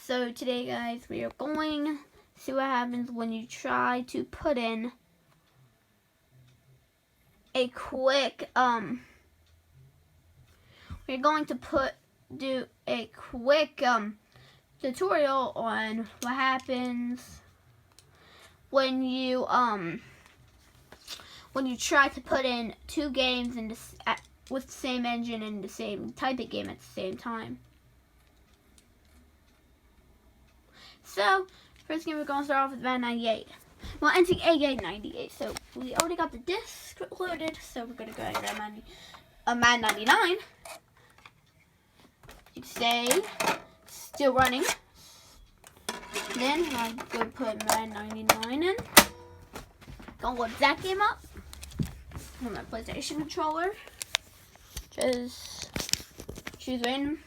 So today, guys, we are going to see what happens when you try to put in a quick we're going to do a quick tutorial on what happens when you try to put in two games in with the same engine and the same type of game at the same time. So, first game we're going to start off with Madden 98. Well, NCAA 98. So, we already got the disc loaded, so we're going to go ahead and grab Madden 99. You say, still running. Then, I'm going to put Madden 99 in. Gonna load that game up. On my PlayStation controller. Just choose random.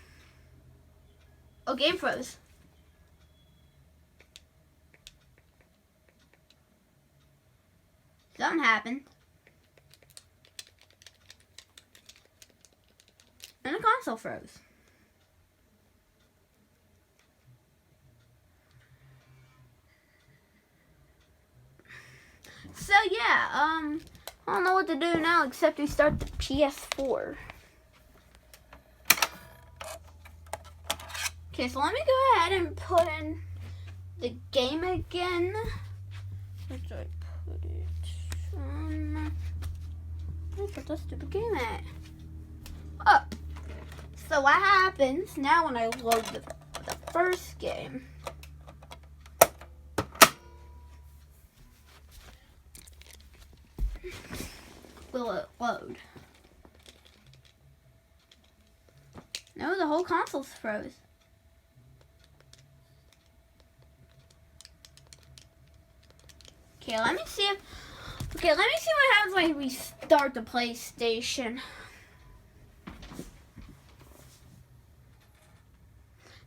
Oh, game froze. Something happened. And the console froze. So yeah, I don't know what to do now except restart the PS4. Okay, so let me go ahead and put in the game again. Where do I put it? Where's the stupid game at? Oh, so what happens now when I load the first game? Will it load? No, the whole console's froze. Okay, let me see what happens when we restart the PlayStation.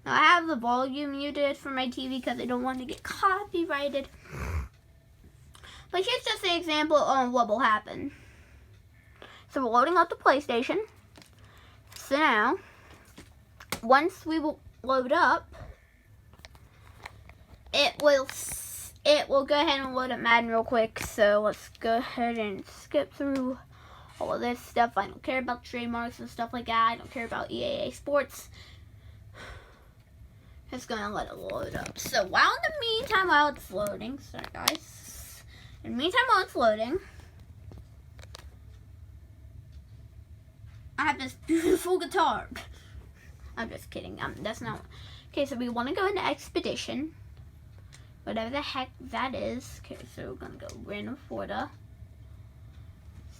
Now I have the volume muted for my TV because I don't want to get copyrighted. But here's just an example on what will happen. So we're loading up the PlayStation. So now, once we will load up, it will go ahead and load up Madden real quick. So let's go ahead and skip through all of this stuff. I don't care about trademarks and stuff like that. I don't care about EAA Sports. It's gonna let it load up. So while in the meantime, while it's loading, sorry guys. In the meantime, while it's loading, I have this beautiful guitar. I'm just kidding. That's not. Okay, so we want to go into Expedition. Whatever the heck that is. Okay, so we're going to go random Florida.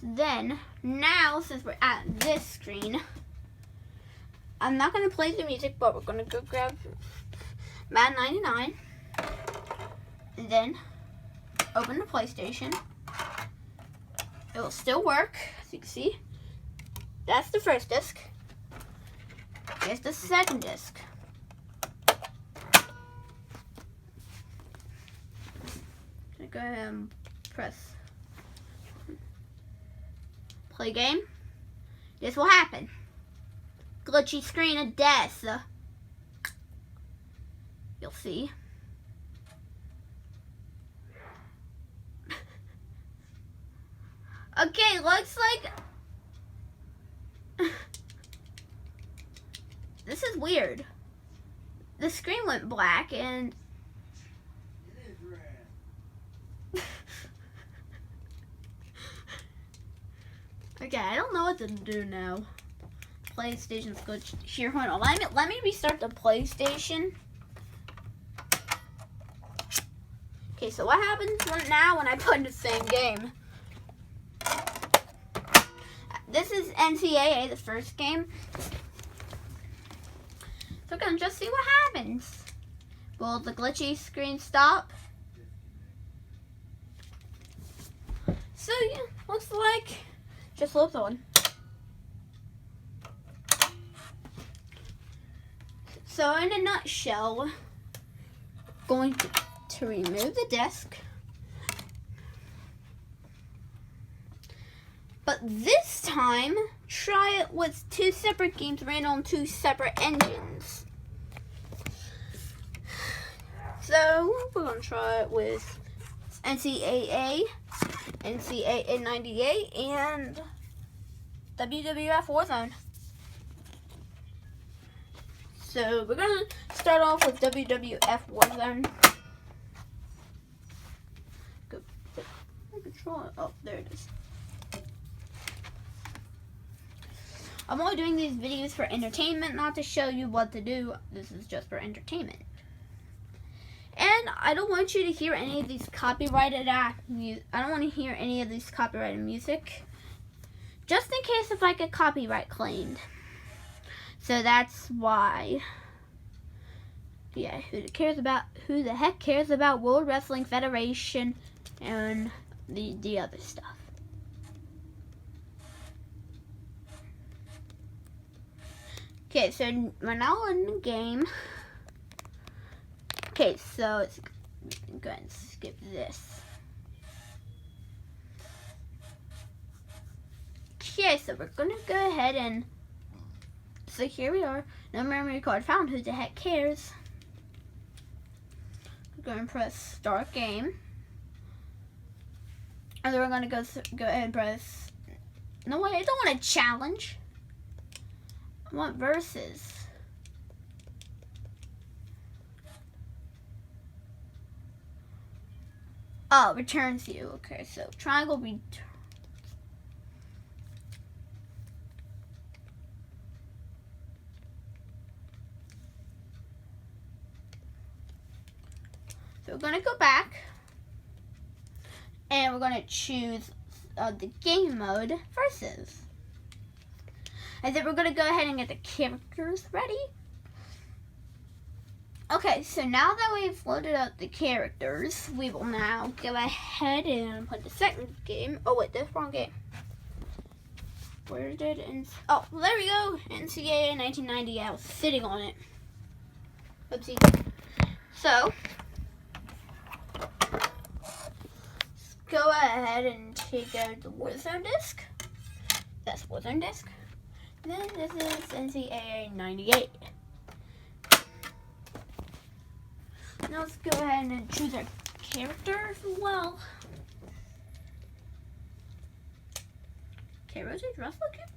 Then, now, since we're at this screen, I'm not going to play the music, but we're going to go grab Madden 99. And then, open the PlayStation. It will still work, as you can see. That's the first disc. Here's the second disc. Go ahead and press play game. This will happen. Glitchy screen of death. You'll see. Okay, looks like this is weird. The screen went black and okay, I don't know what to do now. PlayStation's glitched. Here, hold on. Let me restart the PlayStation. Okay, so what happens now when I put in the same game? This is NCAA, the first game. So we're gonna just see what happens. Will the glitchy screen stop? So yeah, looks like just loads on. So in a nutshell, going to remove the disc. But this time, try it with two separate games ran on two separate engines. So we're gonna try it with NCAA, NCAA 98, and WWF Warzone. So we're gonna start off with WWF Warzone. Good. Control. Oh, there it is. I'm only doing these videos for entertainment, not to show you what to do. This is just for entertainment. And I don't want you to hear any of these copyrighted music. I don't want to hear any of these copyrighted music, just in case if I get copyright claimed. So that's why. Yeah, who the heck cares about World Wrestling Federation and the other stuff? Okay, so we're now in the game. Okay, so let's go ahead and skip this. Okay, so we're gonna go ahead and, so here we are. No memory card found. Who the heck cares? We're gonna press start game, and then we're gonna go ahead and press. No way, I don't want a challenge. I want versus. Oh, returns you. Okay, so triangle return. So we're gonna go back, and we're gonna choose the game mode versus. And then we're gonna go ahead and get the characters ready. Okay, so now that we've loaded up the characters, we will now go ahead and put the second game. Oh wait, that's wrong game. Where did oh, there we go. NCAA 1990. I was sitting on it. Oopsie. So let's go ahead and take out the Warzone disc. That's Warzone disc. Then this is NCAA 98. Now let's go ahead and choose our character as well. Okay, Rosie dress look cute.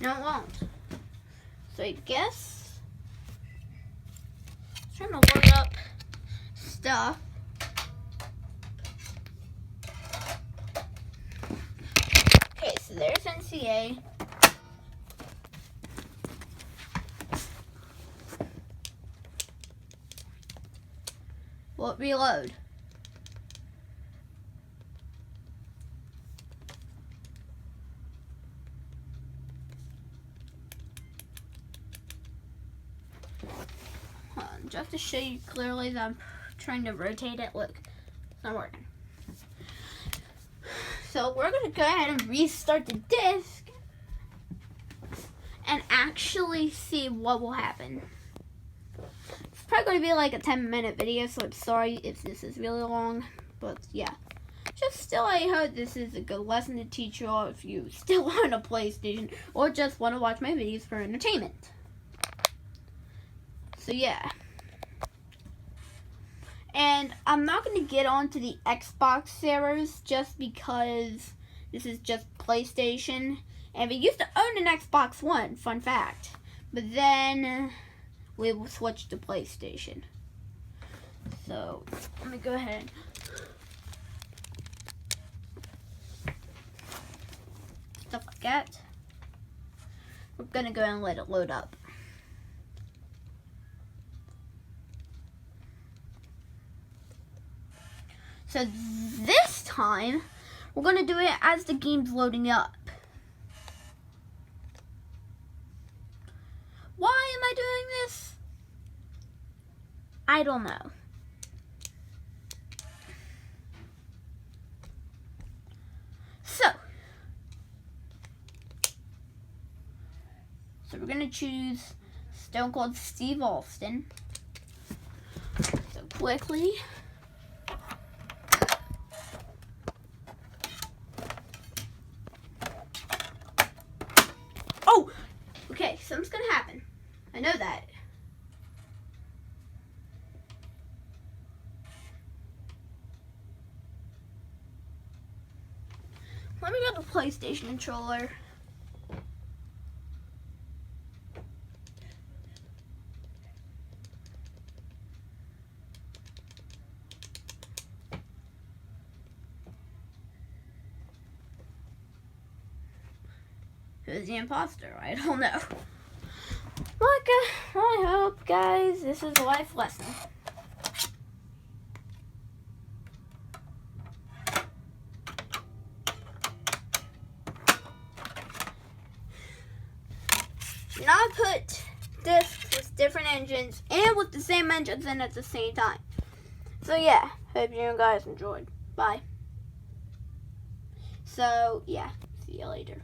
No, it won't. So I guess I'm trying to look up stuff. Okay, so there's NCA. Will it reload? Just to show you clearly that I'm trying to rotate it. Look, it's not working. So we're going to go ahead and restart the disc and actually see what will happen. It's probably going to be like a 10-minute video, so I'm sorry if this is really long. But yeah, just still I hope this is a good lesson to teach you all if you still want a PlayStation or just want to watch my videos for entertainment. So yeah. And I'm not going to get onto the Xbox servers just because this is just PlayStation. And we used to own an Xbox One, fun fact. But then we will switch to PlayStation. So let me go ahead. Stuff like that. We're going to go and let it load up. So this time, we're going to do it as the game's loading up. Why am I doing this? I don't know. So we're going to choose Stone Cold Steve Austin. So quickly. Something's gonna happen. I know that. Let me get the PlayStation controller. Who's the imposter? I don't know. Look, I hope, guys, this is a life lesson. Do not put discs with different engines and with the same engines in at the same time. So yeah, hope you guys enjoyed. Bye. So yeah, see you later.